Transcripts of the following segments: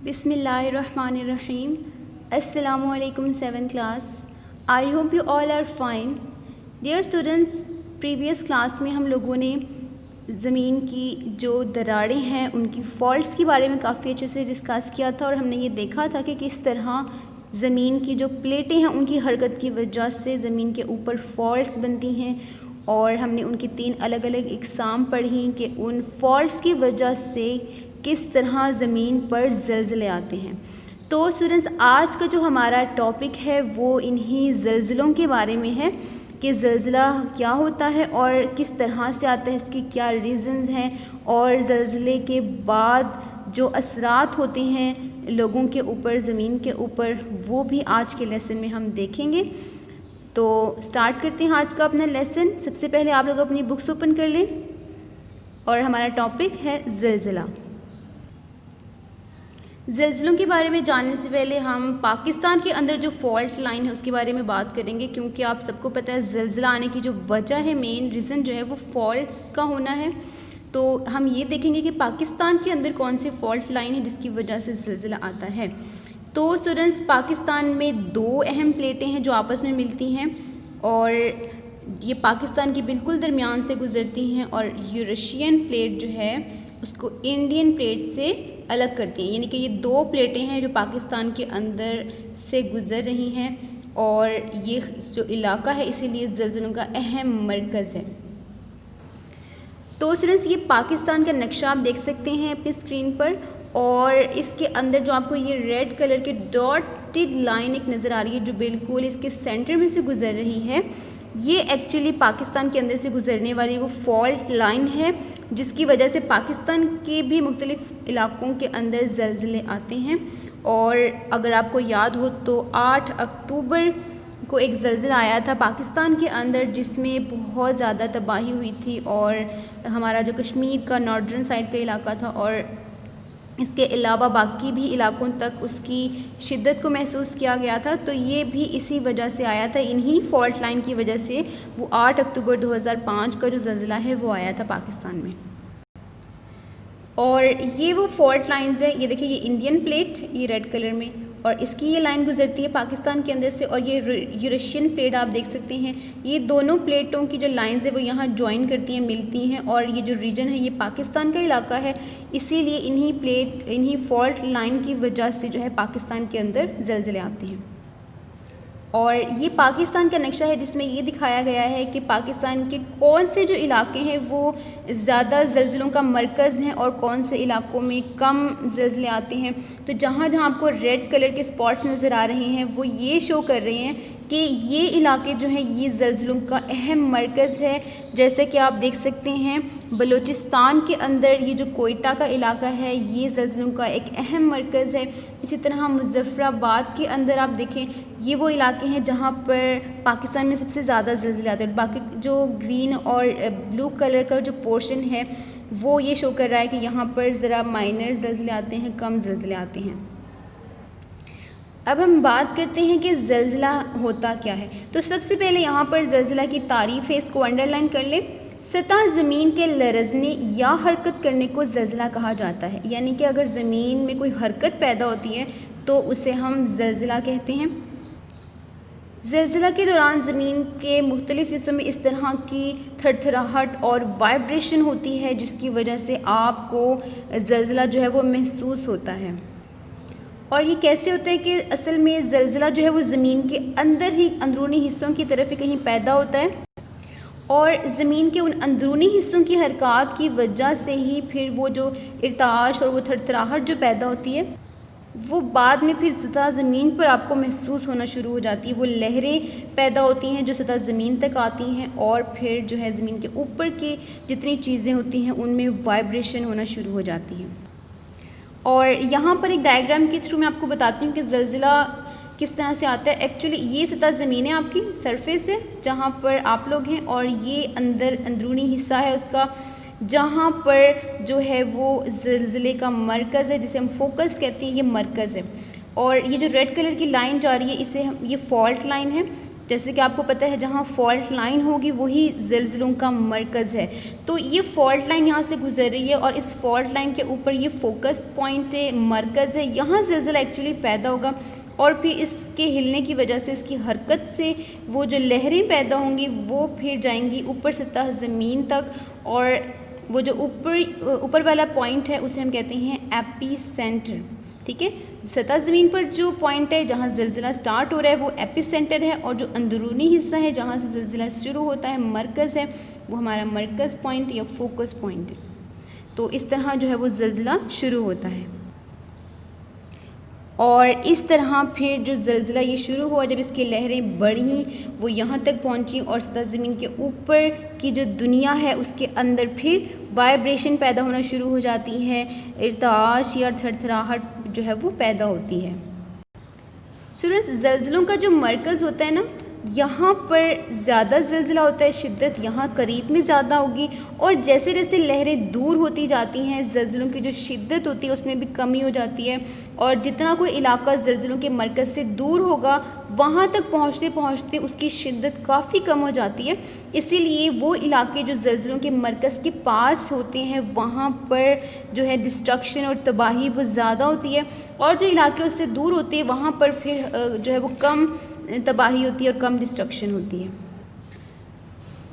Bismillahirrahmanirrahim. Assalamualaikum 7th class. I hope you all are fine. Dear students, previous class में हम लोगों ने ज़मीन की जो दरारें हैं उनकी फ़ॉल्ट्स के बारे में काफ़ी अच्छे से डिस्कस किया था और हमने ये देखा था कि किस तरह ज़मीन की जो प्लेटें हैं उनकी हरकत की वजह से ज़मीन के ऊपर फ़ॉल्ट्स बनती हैं और हमने उनकी 3 अलग अलग इक़साम पढ़ी कि उन फ़ॉल्ट्स की वजह से किस तरह ज़मीन पर ज़लज़ले आते हैं। तो स्टूडेंट्स, आज का जो हमारा टॉपिक है वो इन्हीं ज़लज़लों के बारे में है कि ज़लज़ला क्या होता है और किस तरह से आता है, इसके क्या रीज़न्स हैं और ज़लज़ले के बाद जो असरात होते हैं लोगों के ऊपर, ज़मीन के ऊपर, वो भी आज के लेसन में हम देखेंगे। तो स्टार्ट करते हैं आज का अपना लेसन। सबसे पहले आप लोग अपनी बुक्स ओपन कर लें और हमारा टॉपिक है ज़लज़ला। ज़लज़लों के बारे में जानने से पहले हम पाकिस्तान के अंदर जो फ़ॉल्ट लाइन है उसके बारे में बात करेंगे, क्योंकि आप सबको पता है ज़लज़ला आने की जो वजह है, मेन रीज़न जो है वो फ़ॉल्ट्स का होना है। तो हम ये देखेंगे कि पाकिस्तान के अंदर कौन सी फ़ॉल्ट लाइन है जिसकी वजह से ज़लज़ला आता है। तो स्टूडेंट्स, पाकिस्तान में 2 अहम प्लेटें हैं जो आपस में मिलती हैं और ये पाकिस्तान के बिल्कुल दरमियान से गुज़रती हैं और यूरेशियन प्लेट जो है उसको इंडियन प्लेट से अलग करती हैं। यानी कि ये 2 प्लेटें हैं जो पाकिस्तान के अंदर से गुज़र रही हैं और ये जो इलाका है इसीलिए ज़लज़लों का अहम मरकज़ है। तो स्टूडेंट्स, ये पाकिस्तान का नक्शा आप देख सकते हैं अपनी स्क्रीन पर और इसके अंदर जो आपको ये रेड कलर के डॉटेड लाइन एक नज़र आ रही है जो बिल्कुल इसके सेंटर में से गुज़र रही है, ये एक्चुअली पाकिस्तान के अंदर से गुज़रने वाली वो फ़ॉल्ट लाइन है जिसकी वजह से पाकिस्तान के भी मुख्तलिफ़ इलाक़ों के अंदर ज़लज़ले आते हैं। और अगर आपको याद हो तो 8 अक्टूबर को एक ज़लज़ला आया था पाकिस्तान के अंदर जिसमें बहुत ज़्यादा तबाही हुई थी और हमारा जो कश्मीर का नॉर्दर्न साइड का इलाका था और इसके अलावा बाकी भी इलाकों तक उसकी शिद्दत को महसूस किया गया था। तो ये भी इसी वजह से आया था, इन्हीं फ़ॉल्ट लाइन की वजह से वो 8 अक्टूबर 2005 का जो ज़लज़ला है वो आया था पाकिस्तान में। और ये वो फ़ॉल्ट लाइंस हैं, ये देखिए ये इंडियन प्लेट ये रेड कलर में और इसकी ये लाइन गुजरती है पाकिस्तान के अंदर से और ये यूरेशियन प्लेट आप देख सकते हैं। ये दोनों प्लेटों की जो लाइंस है वो यहाँ ज्वाइन करती हैं, मिलती हैं और ये जो रीजन है ये पाकिस्तान का इलाका है, इसीलिए इन्हीं फ़ॉल्ट लाइन की वजह से जो है पाकिस्तान के अंदर ज़लज़ले आते हैं। और ये पाकिस्तान का नक्शा है जिसमें ये दिखाया गया है कि पाकिस्तान के कौन से जो इलाके हैं वो ज़्यादा ज़लज़लों का मरकज़ हैं और कौन से इलाकों में कम ज़लज़ले आते हैं। तो जहाँ जहाँ आपको रेड कलर के स्पॉट्स नज़र आ रहे हैं वो ये शो कर रहे हैं कि ये इलाके जो हैं ये ज़लज़लों का अहम मरकज़ है। जैसे कि आप देख सकते हैं बलूचिस्तान के अंदर ये जो कोयटा का इलाका है ये ज़लज़लों का एक अहम मरकज़ है। इसी तरह मुज़फ़्फ़राबाद के अंदर आप देखें ये वो इलाके हैं जहाँ पर पाकिस्तान में सबसे ज़्यादा ज़लज़ले आते हैं। बाकी जो ग्रीन और ब्लू कलर का जो पोर्शन है वो ये शो कर रहा है कि यहाँ पर ज़रा माइनर ज़लज़ले आते हैं, कम ज़लज़ले आते हैं। अब हम बात करते हैं कि ज़लज़ला होता क्या है। तो सबसे पहले यहाँ पर ज़लज़ला की तारीफ़ है, इसको अंडरलाइन कर लें। सतह ज़मीन के लरज़ने या हरकत करने को ज़लज़ला कहा जाता है। यानी कि अगर ज़मीन में कोई हरकत पैदा होती है तो उसे हम ज़लज़ला कहते हैं। ज़लज़ला के दौरान ज़मीन के मुख्तलिफ़ हिस्सों में इस तरह की थरथराहट और वाइब्रेशन होती है जिसकी वजह से आपको ज़लज़ला जो है वो महसूस होता है। और ये कैसे होता है कि असल में ज़लज़ला जो है वो ज़मीन के अंदर ही अंदरूनी हिस्सों की तरफ ही कहीं पैदा होता है और ज़मीन के उन अंदरूनी हिस्सों की हरकत की वजह से ही फिर वो जो इर्ताश और वो थरथराहट जो पैदा होती है वो बाद में फिर सतह ज़मीन पर आपको महसूस होना शुरू हो जाती है। वो लहरें पैदा होती हैं जो सतह ज़मीन तक आती हैं और फिर जो है ज़मीन के ऊपर की जितनी चीज़ें होती हैं उनमें वाइब्रेशन होना शुरू हो जाती हैं। और यहाँ पर एक डायग्राम के थ्रू मैं आपको बताती हूँ कि ज़लज़ला किस तरह से आता है। एक्चुअली ये सतह ज़मीन है, आपकी सरफेस है जहाँ पर आप लोग हैं और ये अंदरूनी हिस्सा है उसका जहाँ पर जो है वो ज़लज़ले का मरकज़ है जिसे हम फोकस कहते हैं, ये मरकज़ है। और ये जो रेड कलर की लाइन जा रही है इसे ये फ़ॉल्ट लाइन है। जैसे कि आपको पता है जहाँ फॉल्ट लाइन होगी वही ज़लज़लों का मरकज़ है। तो ये फॉल्ट लाइन यहाँ से गुजर रही है और इस फॉल्ट लाइन के ऊपर ये फोकस पॉइंट है, मरकज़ है, यहाँ ज़लज़ला एक्चुअली पैदा होगा और फिर इसके हिलने की वजह से, इसकी हरकत से वो जो लहरें पैदा होंगी वो फिर जाएंगी ऊपर सतह ज़मीन तक, और वो जो ऊपर वाला पॉइंट है उसे हम कहते हैं एपी सेंटर। ठीक है, सतह ज़मीन पर जो पॉइंट है जहाँ ज़लज़ला स्टार्ट हो रहा है वो एपी सेंटर है, और जो अंदरूनी हिस्सा है जहाँ से ज़लज़ला शुरू होता है, मरकज़ है, वो हमारा मरकज़ पॉइंट या फोकस पॉइंट है। तो इस तरह जो है वो ज़लज़ला शुरू होता है, और इस तरह फिर जो ज़लज़ला ये शुरू हुआ, जब इसकी लहरें बढ़ी, वो यहाँ तक पहुँची और सतह ज़मीन के ऊपर की जो दुनिया है उसके अंदर फिर वाइब्रेशन पैदा होना शुरू हो जाती है, इर्ताश या थरथराहट जो है वो पैदा होती है। स्टूडेंट्स, ज़लज़लों का जो मरकज़ होता है ना, यहाँ पर ज़्यादा ज़लज़ला होता है, शिद्दत यहाँ करीब में ज़्यादा होगी, और जैसे जैसे लहरें दूर होती जाती हैं ज़लज़लों की जो शिद्दत होती है उसमें भी कमी हो जाती है, और जितना कोई इलाका ज़लज़लों के मरकज़ से दूर होगा वहाँ तक पहुँचते पहुँचते उसकी शिद्दत काफ़ी कम हो जाती है। इसीलिए वो इलाके जो ज़लज़लों के मरकज़ के पास होते हैं वहाँ पर जो है डिस्ट्रक्शन और तबाही वो ज़्यादा होती है, और जो इलाके उससे दूर होते हैं वहाँ पर फिर जो है वो कम तबाही होती है और कम डिस्ट्रक्शन होती है।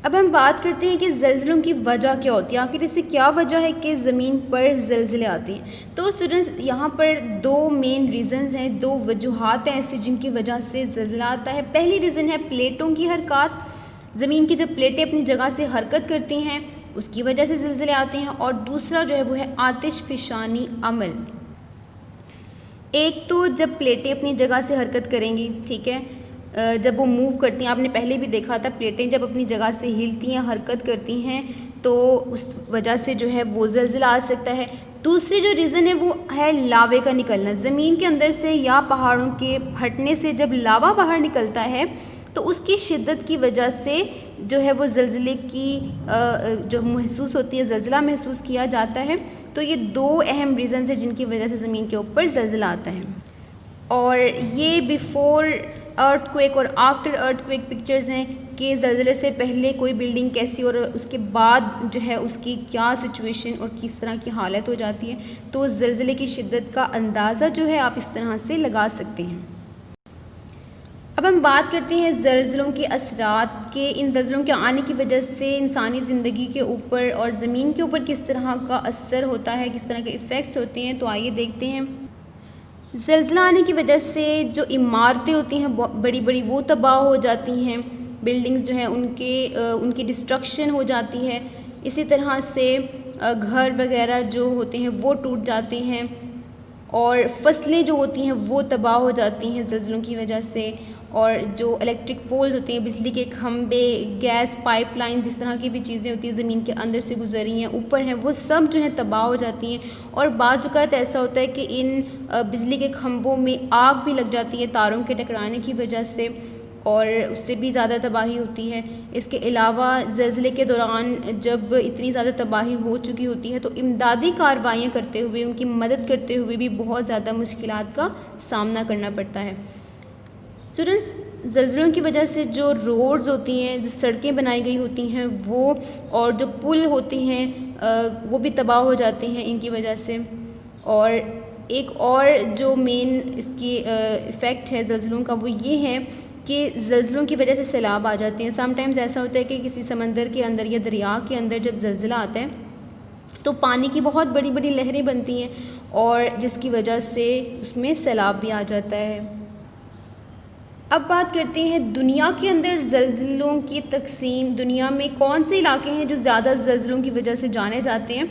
अब हम बात करते हैं कि ज़लज़लों की वजह क्या होती है, आखिर इससे क्या वजह है कि ज़मीन पर ज़लज़ले आते हैं। तो स्टूडेंट्स, यहाँ पर दो मेन रीज़न्स हैं, दो वजूहात हैं ऐसे जिनकी वजह से ज़लज़ला आता है। पहली रीज़न है प्लेटों की हरकत, ज़मीन की जब प्लेटें अपनी जगह से हरकत करती हैं उसकी वजह से ज़लज़ले आते हैं, और दूसरा जो है वो है आतिशफ़िशानी अमल। एक तो जब प्लेटें अपनी जगह से हरकत करेंगी, ठीक है, जब वो मूव करती हैं, आपने पहले भी देखा था प्लेटें जब अपनी जगह से हिलती हैं, हरकत करती हैं, तो उस वजह से जो है वो ज़लज़ला आ सकता है। दूसरी जो रीज़न है वो है लावे का निकलना। ज़मीन के अंदर से या पहाड़ों के फटने से जब लावा बाहर निकलता है तो उसकी शिद्दत की वजह से जो है वो ज़लज़ले की जो महसूस होती है, ज़लज़ला महसूस किया जाता है। तो ये दो अहम रीज़न है जिनकी वजह से ज़मीन के ऊपर ज़लज़ला आता है, और ये बिफ़ोर अर्थक्वेक और आफ्टर अर्थक्वेक पिक्चर्स हैं कि ज़लज़ले से पहले कोई बिल्डिंग कैसी और उसके बाद जो है उसकी क्या सिचुएशन और किस तरह की हालत हो जाती है। तो ज़लज़ले की शिद्दत का अंदाज़ा जो है आप इस तरह से लगा सकते हैं। अब हम बात करते हैं ज़लज़लों के असरात के। इन ज़लज़लों के आने की वजह से इंसानी ज़िंदगी के ऊपर और ज़मीन के ऊपर किस तरह का असर होता है, किस तरह के इफ़ेक्ट्स होते हैं। तो आइए देखते हैं। ज़लज़ला आने की वजह से जो इमारतें होती हैं बड़ी बड़ी वो तबाह हो जाती हैं, बिल्डिंग्स जो हैं उनकी डिस्ट्रक्शन हो जाती है। इसी तरह से घर वगैरह जो होते हैं वो टूट जाते हैं, और फसलें जो होती हैं वो तबाह हो जाती हैं ज़लज़लों की वजह से। और जो इलेक्ट्रिक पोल्स होते हैं, बिजली के खंभे, गैस पाइपलाइन, जिस तरह की भी चीज़ें होती हैं ज़मीन के अंदर से गुजर रही हैं, ऊपर हैं, वो सब जो है तबाह हो जाती हैं। और बाज़ औक़ात ऐसा होता है कि इन बिजली के खंभों में आग भी लग जाती है तारों के टकराने की वजह से, और उससे भी ज़्यादा तबाही होती है। इसके अलावा ज़लज़ले के दौरान जब इतनी ज़्यादा तबाही हो चुकी होती है तो इमदादी कार्रवाइयाँ करते हुए, उनकी मदद करते हुए भी बहुत ज़्यादा मुश्किलात का सामना करना पड़ता है। स्टूडेंट्स, ज़लज़लों की वजह से जो रोड्स होती हैं, जो सड़कें बनाई गई होती हैं वो, और जो पुल होते हैं वो भी तबाह हो जाते हैं इनकी वजह से। और एक और जो मेन इसकी इफ़ेक्ट है ज़लज़लों का वो ये है कि ज़लज़लों की वजह से सैलाब आ जाते हैं। समटाइम्स ऐसा होता है कि किसी समंदर के अंदर या दरिया के अंदर जब ज़लज़ला आता है तो पानी की बहुत बड़ी बड़ी लहरें बनती हैं, और जिसकी वजह से उसमें सैलाब भी आ जाता है। अब बात करते हैं दुनिया के अंदर ज़लज़लों की तकसीम। दुनिया में कौन से इलाके हैं जो ज़्यादा ज़लज़लों की वजह से जाने जाते हैं।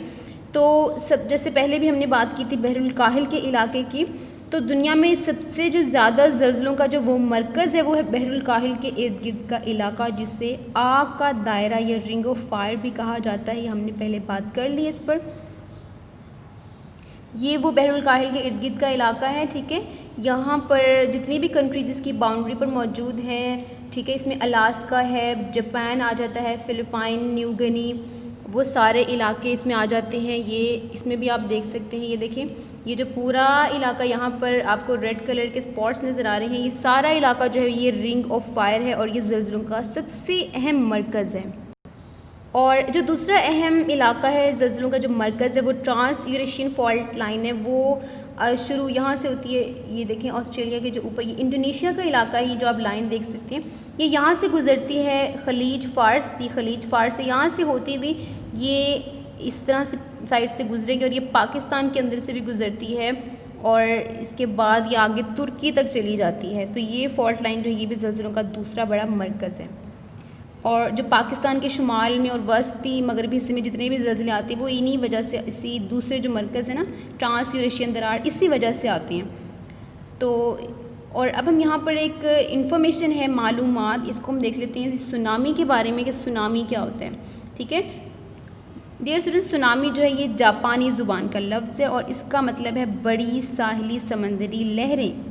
तो सब जैसे पहले भी हमने बात की थी बहरुल काहिल के इलाके की, तो दुनिया में सबसे जो ज़्यादा ज़लज़लों का जो वो मरकज़ है वो है बहरुल काहिल के इर्द गिर्द का इलाका, जिसे आग का दायरा या रिंग ऑफ फायर भी कहा जाता है। ये हमने पहले बात कर ली इस पर। ये वो बहरुल काहिल के इर्द गिर्द का इलाका है, ठीक है। यहाँ पर जितनी भी कंट्रीज़ इसकी बाउंड्री पर मौजूद हैं, ठीक है, इसमें अलास्का है, जापान आ जाता है, फ़िलिपाइन, न्यू गिनी, वो सारे इलाके इसमें आ जाते हैं। ये इसमें भी आप देख सकते हैं, ये देखें, ये जो पूरा इलाका यहाँ पर आपको रेड कलर के स्पॉट्स नज़र आ रहे हैं, ये सारा इलाका जो है ये रिंग ऑफ फायर है और ये ज़लज़लों का सबसे अहम मरकज़ है। और जो दूसरा अहम इलाका है ज़लज़लों का जो मरकज़ है वो ट्रांस यूरेशियन फॉल्ट लाइन है। वो शुरू यहाँ से होती है, ये देखें ऑस्ट्रेलिया के जो ऊपर ये इंडोनेशिया का इलाका है, ये जो आप लाइन देख सकते हैं, ये यहाँ से गुज़रती है खलीज फ़ारस, ये खलीज फ़ारस से यहाँ से होती हुई ये इस तरह से साइड से गुजरेगी और ये पाकिस्तान के अंदर से भी गुज़रती है और इसके बाद ये आगे तुर्की तक चली जाती है। तो ये फ़ॉल्ट लाइन जो है ये भी ज़लज़लों का दूसरा बड़ा मरकज़ है। और जो पाकिस्तान के शुमाल में और वस्ती मगरबी हिस्से में जितने भी ज़लज़ले आते हैं वो इन्हीं वजह से, इसी दूसरे जो मरकज़ है ना ट्रांस यूरेशियन दरार, इसी वजह से आते हैं। तो और अब हम यहाँ पर एक इंफॉर्मेशन है, मालूमात, इसको हम देख लेते हैं सुनामी के बारे में कि सुनामी क्या होता है। ठीक है डियर स्टूडेंट्स, सुनामी जो है ये जापानी ज़ुबान का लफ्ज़ है और इसका मतलब है बड़ी साहिली समंदरी लहरें।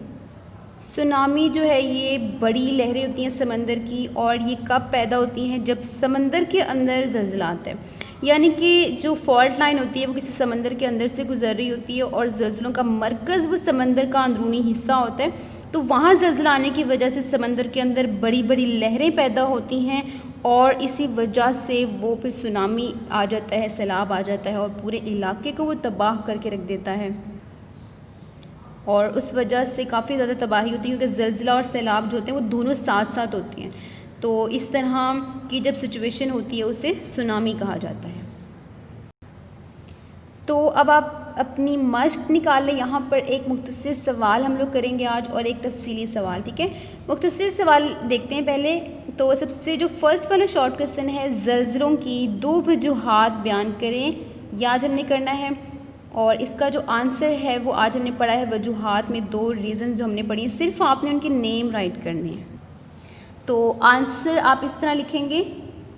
सुनामी जो है ये बड़ी लहरें होती हैं समंदर की और ये कब पैदा होती हैं, जब समंदर के अंदर ज़लज़ला आता है, यानी कि जो फॉल्ट लाइन होती है वो किसी समंदर के अंदर से गुजर रही होती है और ज़लज़लों का मरकज़ वो समंदर का अंदरूनी हिस्सा होता है। तो वहाँ ज़लज़ला आने की वजह से समंदर के अंदर बड़ी बड़ी लहरें पैदा होती हैं और इसी वजह से वो फिर सुनामी आ जाता है, सैलाब आ जाता है और पूरे इलाके को वो तबाह करके रख देता है। और उस वजह से काफ़ी ज़्यादा तबाही होती है क्योंकि ज़लज़ला और सैलाब जो होते हैं वो दोनों साथ साथ होती हैं। तो इस तरह की जब सिचुएशन होती है उसे सुनामी कहा जाता है। तो अब आप अपनी मश्क निकाल लें। यहाँ पर एक मुख्तसर सवाल हम लोग करेंगे आज और एक तफसीली सवाल। ठीक है, मुख्तसर सवाल देखते हैं पहले। तो सबसे जो फर्स्ट वाला शॉर्ट क्वेश्चन है, ज़लज़लों की दो वजूहात बयान करें, ये आज हमने करना है। और इसका जो आंसर है वो आज हमने पढ़ा है वजूहात में दो रीज़न जो हमने पढ़ी हैं, सिर्फ आपने उनके नेम राइट करने हैं। तो आंसर आप इस तरह लिखेंगे,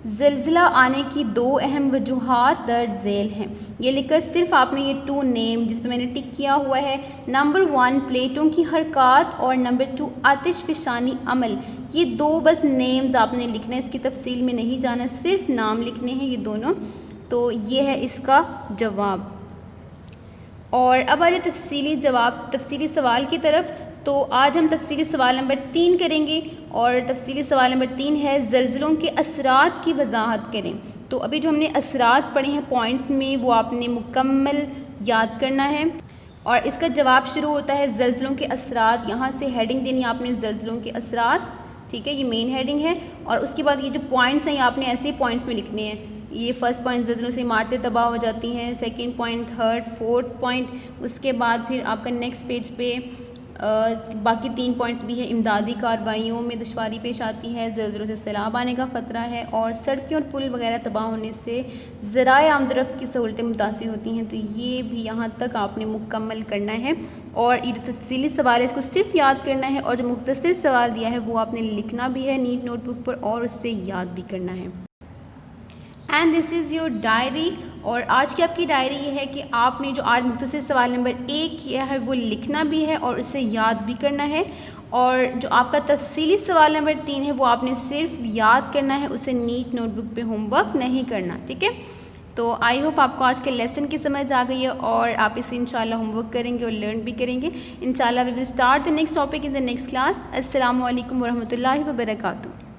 ज़लज़ला आने की दो अहम वजूहात दर्ज झेल हैं। ये लिखकर सिर्फ आपने ये टू नेम जिस पर मैंने टिक किया हुआ है, नंबर 1 प्लेटों की हरकत और नंबर 2 आतिश फ़िशानी अमल, ये दो बस नेम्स आपने लिखना है, इसकी तफसील में नहीं जाना, सिर्फ नाम लिखने हैं ये दोनों। तो ये है इसका जवाब। और अब आ जाए तफसीली सवाल की तरफ। तो आज हम तफसीली सवाल नंबर 3 करेंगे और तफसीली सवाल नंबर 3 है, ज़लज़लों के असरात की वजाहत करें। तो अभी जो हमने असरात पढ़े हैं पॉइंट्स में वो आपने मुकम्मल याद करना है और इसका जवाब शुरू होता है ज़लज़लों के असरात। यहाँ से हेडिंग देनी आपने ज़लज़लों के असरात। ठीक है, ये मेन हेडिंग है और उसके बाद ये जो पॉइंट्स हैं ये आपने ऐसे ही पॉइंट्स में लिखने हैं। ये फर्स्ट पॉइंट ज़लज़लों से इमारतें तबाह हो जाती हैं, second point, third, fourth point, उसके बाद फिर आपका नेक्स्ट पेज पे बाकी 3 पॉइंट्स भी हैं। इमदादी कार्रवाइयों में दुश्वारी पेश आती है, ज़लज़लों से सैलाब आने का ख़तरा है और सड़कें और पुल वगैरह तबाह होने से ज़राए आमदरफ्त की सहूलतें मुतासिर होती हैं। तो ये भी यहाँ तक आपने मुकम्मल करना है और ये तफसीली सवाल है इसको सिर्फ याद करना है और जो मुख्तसर सवाल दिया है वो आपने लिखना भी है नीट नोटबुक पर और उससे याद भी करना है। And this is your diary. और आज की आपकी डायरी ये है कि आपने जो आज मुख्तसर सवाल नंबर 1 किया है वो लिखना भी है और उसे याद भी करना है और जो आपका तफसीली सवाल नंबर 3 है वो आपने सिर्फ याद करना है, उसे नीट नोटबुक पे होमवर्क नहीं करना। ठीक है, तो आई होप आपको आज के लेसन की समझ आ गई है और आप इसे इंशाल्लाह होमवर्क करेंगे और लर्न भी करेंगे। इंशाल्लाह we will start the next topic in the next class. अस्सलामु अलैकुम वरहमतुल्लाहि वबरकातुहू।